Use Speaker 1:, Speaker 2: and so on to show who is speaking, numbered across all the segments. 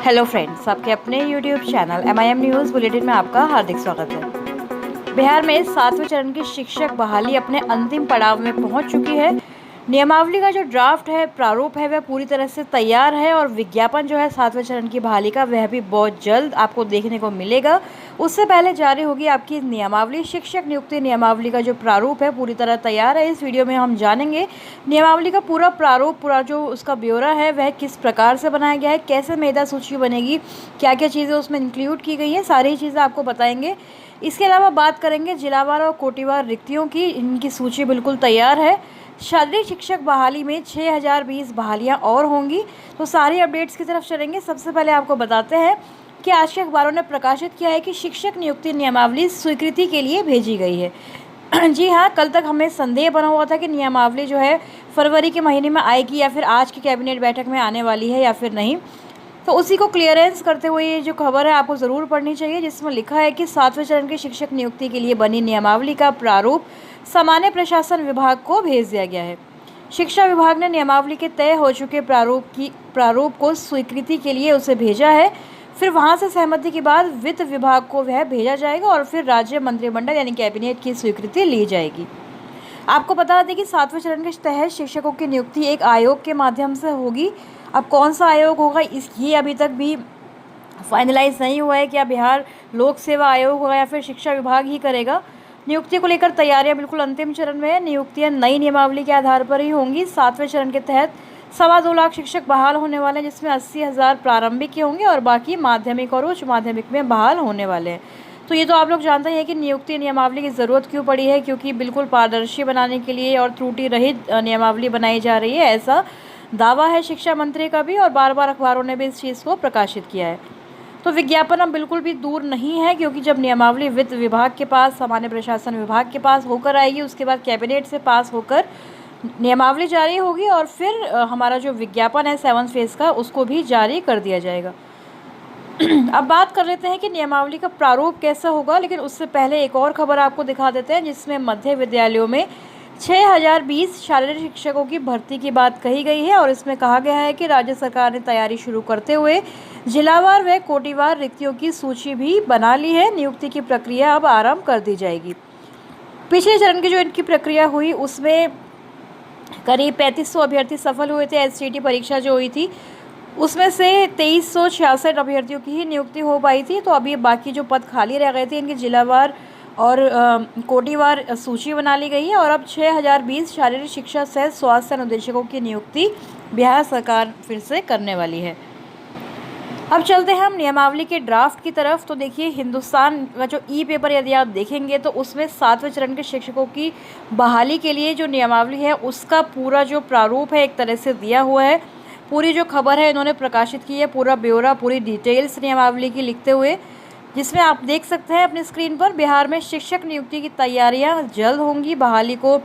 Speaker 1: Hello friends, आपके अपने YouTube channel MIM news bulletin में आपका हार्दिक स्वागत है। बिहार में 7वें चरण की शिक्षक बहाली अपने अंतिम पड़ाव में पहुंच चुकी है। नियमावली का जो ड्राफ्ट है, प्रारूप है, वह पूरी तरह से तैयार है और विज्ञापन जो है 7वें चरण की बहाली का, वह भी बहुत जल्द आपको देखने को मिलेगा। उससे पहले जारी होगी आपकी नियमावली। शिक्षक नियुक्ति नियमावली का जो प्रारूप है पूरी तरह तैयार है। इस वीडियो में हम जानेंगे नियमावली का पूरा प्रारूप, पूरा जो उसका ब्यौरा है वह किस प्रकार से बनाया गया है, कैसे मेधा सूची बनेगी, क्या क्या चीज़ें उसमें इंक्लूड की गई हैं, सारी चीज़ें आपको बताएंगे। इसके अलावा बात करेंगे जिलावार और कोटिवार रिक्तियों की। इनकी सूची बिल्कुल तैयार है। शारीरिक शिक्षक बहाली में 6020 बहालियाँ और होंगी। तो सारी अपडेट्स की तरफ चलेंगे। सबसे पहले आपको बताते हैं कि आज के अखबारों ने प्रकाशित किया है कि शिक्षक नियुक्ति नियमावली स्वीकृति के लिए भेजी गई है। जी हाँ, कल तक हमें संदेह बना हुआ था कि नियमावली जो है फरवरी के महीने में आएगी या फिर आज की कैबिनेट बैठक में आने वाली है या फिर नहीं। तो उसी को क्लियरेंस करते हुए ये जो खबर है आपको ज़रूर पढ़नी चाहिए, जिसमें लिखा है कि 7वें चरण की शिक्षक नियुक्ति के लिए बनी नियमावली का प्रारूप सामान्य प्रशासन विभाग को भेज दिया गया है। शिक्षा विभाग ने नियमावली के तय हो चुके प्रारूप को स्वीकृति के लिए उसे भेजा है। फिर वहां से सहमति के बाद वित्त विभाग को वह भेजा जाएगा और फिर राज्य मंत्रिमंडल यानी कैबिनेट की स्वीकृति ली जाएगी। आपको बता दें कि 7वें चरण के तहत शिक्षकों की नियुक्ति एक आयोग के माध्यम से होगी। अब कौन सा आयोग होगा ये अभी तक भी फाइनलाइज नहीं हुआ है। क्या बिहार लोक सेवा आयोग होगा या फिर शिक्षा विभाग ही करेगा। नियुक्ति को लेकर तैयारियां बिल्कुल अंतिम चरण में है। नियुक्तियां नई नियमावली के आधार पर ही होंगी। 7वें चरण के तहत 2.25 लाख शिक्षक बहाल होने वाले हैं, जिसमें 80,000 प्रारंभिक के होंगे और बाकी माध्यमिक और उच्च माध्यमिक में बहाल होने वाले हैं। तो ये तो आप लोग जानते हैं कि नियुक्ति नियमावली की ज़रूरत क्यों पड़ी है, क्योंकि बिल्कुल पारदर्शी बनाने के लिए और त्रुटि रहित नियमावली बनाई जा रही है, ऐसा दावा है शिक्षा मंत्री का भी और बार बार अखबारों ने भी इस चीज़ को प्रकाशित किया है। तो विज्ञापन अब बिल्कुल भी दूर नहीं है, क्योंकि जब नियमावली वित्त विभाग के पास, सामान्य प्रशासन विभाग के पास होकर आएगी, उसके बाद कैबिनेट से पास होकर नियमावली जारी होगी और फिर हमारा जो विज्ञापन है 7th फेज़ का, उसको भी जारी कर दिया जाएगा। अब बात कर लेते हैं कि नियमावली का प्रारूप कैसा होगा, लेकिन उससे पहले एक और खबर आपको दिखा देते हैं, जिसमें मध्य विद्यालयों में 6020 शारीरिक शिक्षकों की भर्ती की बात कही गई है और इसमें कहा गया है कि राज्य सरकार ने तैयारी शुरू करते हुए जिलावार व कोटिवार रिक्तियों की सूची भी बना ली है। नियुक्ति की प्रक्रिया अब आरंभ कर दी जाएगी। पिछले चरण की जो इनकी प्रक्रिया हुई उसमें करीब 3500 अभ्यर्थी सफल हुए थे। STT परीक्षा जो हुई थी उसमें से 2366 अभ्यर्थियों की ही नियुक्ति हो पाई थी। तो अभी बाकी जो पद खाली रह गए थे, इनकी जिलावार और कोटिवार सूची बना ली गई है और अब 6020 शारीरिक शिक्षा सह स्वास्थ्य अनुदेशकों की नियुक्ति बिहार सरकार फिर से करने वाली है। अब चलते हैं हम नियमावली के ड्राफ्ट की तरफ। तो देखिए, हिंदुस्तान का जो पेपर यदि आप देखेंगे तो उसमें 7वें चरण के शिक्षकों की बहाली के लिए जो नियमावली है उसका पूरा जो प्रारूप है एक तरह से दिया हुआ है। पूरी जो खबर है इन्होंने प्रकाशित की है, पूरा ब्यौरा, पूरी डिटेल्स नियमावली की लिखते हुए, जिसमें आप देख सकते हैं अपनी स्क्रीन पर। बिहार में शिक्षक नियुक्ति की तैयारियां जल्द होंगी। बहाली को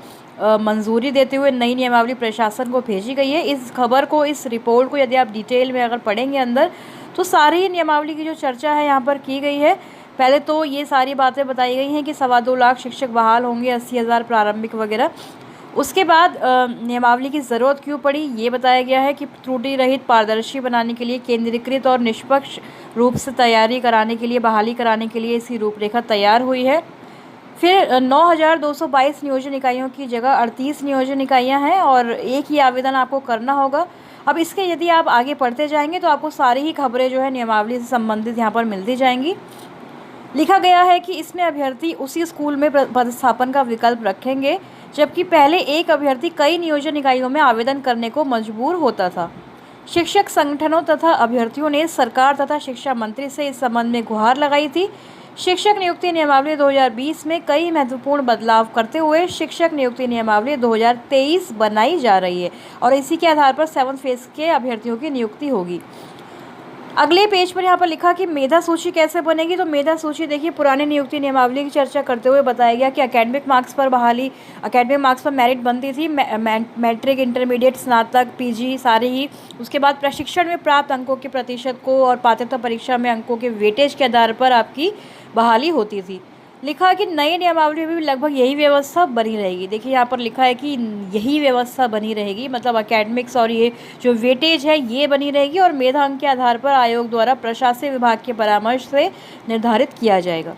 Speaker 1: मंजूरी देते हुए नई नियमावली प्रशासन को भेजी गई है। इस खबर को, इस रिपोर्ट को यदि आप डिटेल में अगर पढ़ेंगे अंदर, तो सारी नियमावली की जो चर्चा है यहाँ पर की गई है। पहले तो ये सारी बातें बताई गई हैं कि 2.25 लाख शिक्षक बहाल होंगे, 80,000 प्रारंभिक वगैरह। उसके बाद नियमावली की ज़रूरत क्यों पड़ी ये बताया गया है कि त्रुटि रहित, पारदर्शी बनाने के लिए, केंद्रीकृत और निष्पक्ष रूप से तैयारी कराने के लिए, बहाली कराने के लिए इसकी रूपरेखा तैयार हुई है। फिर 9222 नियोजन इकाइयों की जगह 38 नियोजन इकाइयाँ हैं और एक ही आवेदन आपको करना होगा। अब इसके यदि आप आगे पढ़ते जाएंगे तो आपको सारी ही खबरें जो है नियमावली से संबंधित यहाँ पर मिलती जाएंगी। लिखा गया है कि इसमें अभ्यर्थी उसी स्कूल में पदस्थापन का विकल्प रखेंगे, जबकि पहले एक अभ्यर्थी कई नियोजन इकाइयों में आवेदन करने को मजबूर होता था। शिक्षक संगठनों तथा अभ्यर्थियों ने सरकार तथा शिक्षा मंत्री से इस संबंध में गुहार लगाई थी। शिक्षक नियुक्ति नियमावली 2020 में कई महत्वपूर्ण बदलाव करते हुए शिक्षक नियुक्ति नियमावली 2023 बनाई जा रही है और इसी के आधार पर 7th फेज़ के अभ्यर्थियों की नियुक्ति होगी। अगले पेज पर यहाँ पर लिखा कि मेधा सूची कैसे बनेगी। तो मेधा सूची देखिए, पुरानी नियुक्ति नियमावली की चर्चा करते हुए बताया गया कि एकेडमिक मार्क्स पर बहाली, एकेडमिक मार्क्स पर मेरिट बनती थी। मैट्रिक, इंटरमीडिएट, स्नातक, PG सारे ही। उसके बाद प्रशिक्षण में प्राप्त अंकों के प्रतिशत को और पात्रता परीक्षा में अंकों के वेटेज के आधार पर आपकी बहाली होती थी। लिखा है कि नई नियमावली में भी लगभग यही व्यवस्था बनी रहेगी। देखिए यहाँ पर लिखा है कि यही व्यवस्था बनी रहेगी, मतलब एकेडमिक्स और ये जो वेटेज है ये बनी रहेगी और मेधांक के आधार पर आयोग द्वारा प्रशासनिक विभाग के परामर्श से निर्धारित किया जाएगा।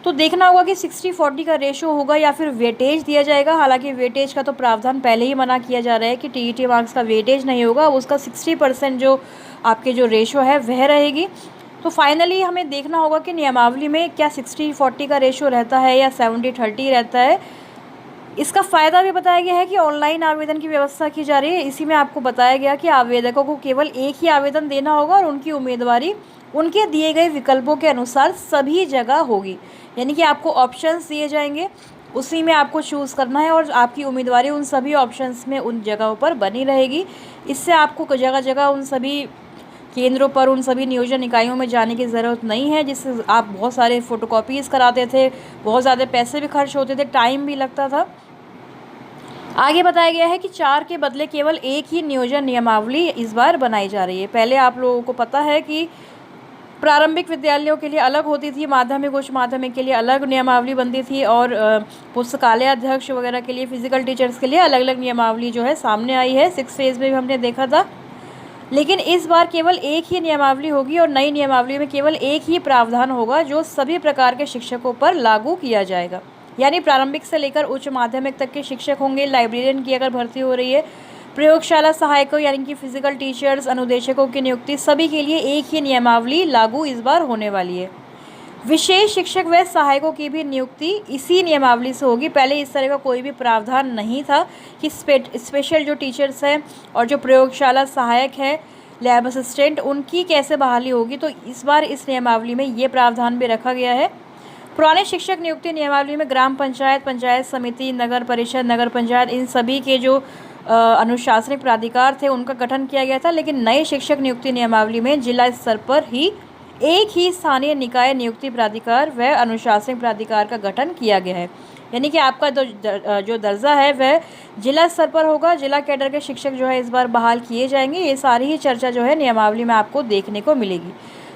Speaker 1: तो देखना होगा कि 60-40 का रेशो होगा या फिर वेटेज दिया जाएगा। हालांकि वेटेज का तो प्रावधान पहले ही मना किया जा रहा है कि टीईटी मार्क्स का वेटेज नहीं होगा, उसका 60% जो आपके जो रेशो है वह रहेगी। तो फाइनली हमें देखना होगा कि नियमावली में क्या 60-40 का रेशो रहता है या 70-30 रहता है। इसका फ़ायदा भी बताया गया है कि ऑनलाइन आवेदन की व्यवस्था की जा रही है। इसी में आपको बताया गया कि आवेदकों को केवल एक ही आवेदन देना होगा और उनकी उम्मीदवारी उनके दिए गए विकल्पों के अनुसार सभी जगह होगी। यानी कि आपको ऑप्शंस दिए जाएंगे, उसी में आपको चूज़ करना है और आपकी उम्मीदवारी उन सभी ऑप्शंस में उन जगहों पर बनी रहेगी। इससे आपको जगह जगह उन सभी केंद्रों पर, उन सभी नियोजन इकाइयों में जाने की ज़रूरत नहीं है, जिससे आप बहुत सारे फ़ोटोकॉपीज़ कराते थे, बहुत ज़्यादा पैसे भी खर्च होते थे, टाइम भी लगता था। आगे बताया गया है कि 4 के बदले केवल एक ही नियोजन नियमावली इस बार बनाई जा रही है। पहले आप लोगों को पता है कि प्रारंभिक विद्यालयों के लिए अलग होती थी, माध्यमिक उच्च माध्यमिक के लिए अलग नियमावली बनती थी और पुस्तकालय अध्यक्ष वगैरह के लिए, फिजिकल टीचर्स के लिए अलग अलग नियमावली जो है सामने आई है। 6 फेज़ में भी हमने देखा था। लेकिन इस बार केवल एक ही नियमावली होगी और नई नियमावली में केवल एक ही प्रावधान होगा जो सभी प्रकार के शिक्षकों पर लागू किया जाएगा। यानी प्रारंभिक से लेकर उच्च माध्यमिक तक के शिक्षक होंगे, लाइब्रेरियन की अगर भर्ती हो रही है, प्रयोगशाला सहायकों यानी कि फिजिकल टीचर्स, अनुदेशकों की नियुक्ति, सभी के लिए एक ही नियमावली लागू इस बार होने वाली है। विशेष शिक्षक व सहायकों की भी नियुक्ति इसी नियमावली से होगी। पहले इस तरह का कोई भी प्रावधान नहीं था कि स्पेशल जो टीचर्स हैं और जो प्रयोगशाला सहायक हैं, लैब असिस्टेंट, उनकी कैसे बहाली होगी। तो इस बार इस नियमावली में ये प्रावधान भी रखा गया है। पुराने शिक्षक नियुक्ति नियमावली में ग्राम पंचायत, पंचायत समिति, नगर परिषद, नगर पंचायत, इन सभी के जो अनुशासनिक प्राधिकार थे उनका गठन किया गया था। लेकिन नए शिक्षक नियुक्ति नियमावली में जिला स्तर पर ही एक ही स्थानीय निकाय नियुक्ति प्राधिकार व अनुशासनिक प्राधिकार का गठन किया गया है। यानी कि आपका जो दर्जा है वह जिला स्तर पर होगा। जिला कैडर के शिक्षक जो है इस बार बहाल किए जाएंगे। ये सारी ही चर्चा जो है नियमावली में आपको देखने को मिलेगी।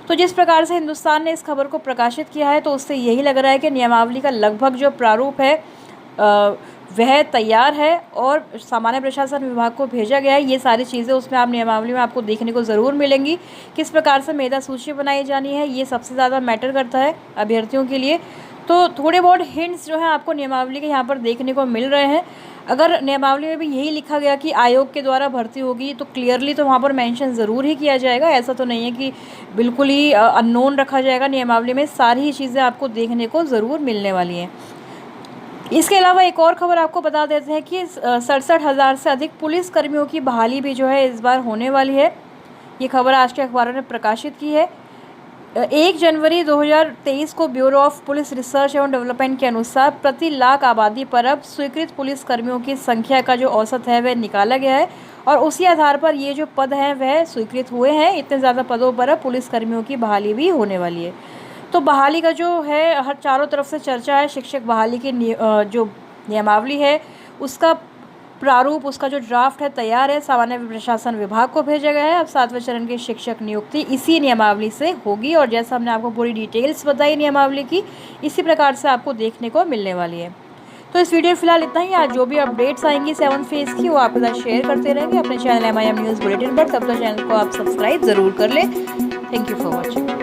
Speaker 1: तो जिस प्रकार से हिंदुस्तान ने इस खबर को प्रकाशित किया है, तो उससे यही लग रहा है कि नियमावली का लगभग जो प्रारूप है वह तैयार है और सामान्य प्रशासन विभाग को भेजा गया है। ये सारी चीज़ें उसमें आप नियमावली में आपको देखने को ज़रूर मिलेंगी। किस प्रकार से मेधा सूची बनाई जानी है, ये सबसे ज़्यादा मैटर करता है अभ्यर्थियों के लिए। तो थोड़े बहुत हिंट्स जो हैं आपको नियमावली के यहाँ पर देखने को मिल रहे हैं। अगर नियमावली में भी यही लिखा गया कि आयोग के द्वारा भर्ती होगी, तो क्लियरली तो वहाँ पर मेंशन ज़रूर ही किया जाएगा। ऐसा तो नहीं है कि बिल्कुल ही अननोन रखा जाएगा। नियमावली में सारी ही चीज़ें आपको देखने को ज़रूर मिलने वाली हैं। इसके अलावा एक और खबर आपको बता देते हैं कि 67,000 से अधिक पुलिस कर्मियों की बहाली भी जो है इस बार होने वाली है। ये खबर आज के अखबारों ने प्रकाशित की है। 1 जनवरी 2023 को ब्यूरो ऑफ पुलिस रिसर्च एवं डेवलपमेंट के अनुसार प्रति लाख आबादी पर अब स्वीकृत पुलिस कर्मियों की संख्या का जो औसत है वह निकाला गया है और उसी आधार पर ये जो पद हैं वह स्वीकृत हुए हैं। इतने ज़्यादा पदों पर अब पुलिस कर्मियों की बहाली भी होने वाली है। तो बहाली का जो है हर चारों तरफ से चर्चा है। शिक्षक बहाली की जो नियमावली है उसका प्रारूप, उसका जो ड्राफ्ट है तैयार है, सामान्य प्रशासन विभाग को भेजा गया है। अब 7वें चरण की शिक्षक नियुक्ति इसी नियमावली से होगी और जैसा हमने आपको पूरी डिटेल्स बताई नियमावली की, इसी प्रकार से आपको देखने को मिलने वाली है। तो इस वीडियो फिलहाल इतना ही। आज जो भी अपडेट्स आएंगी 7 फेज़ की वो आपके साथ शेयर करते रहेंगे अपने चैनल MIM न्यूज़ बुलेटिन पर। तब तक चैनल को आप सब्सक्राइब ज़रूर कर लें। Thank you for watching.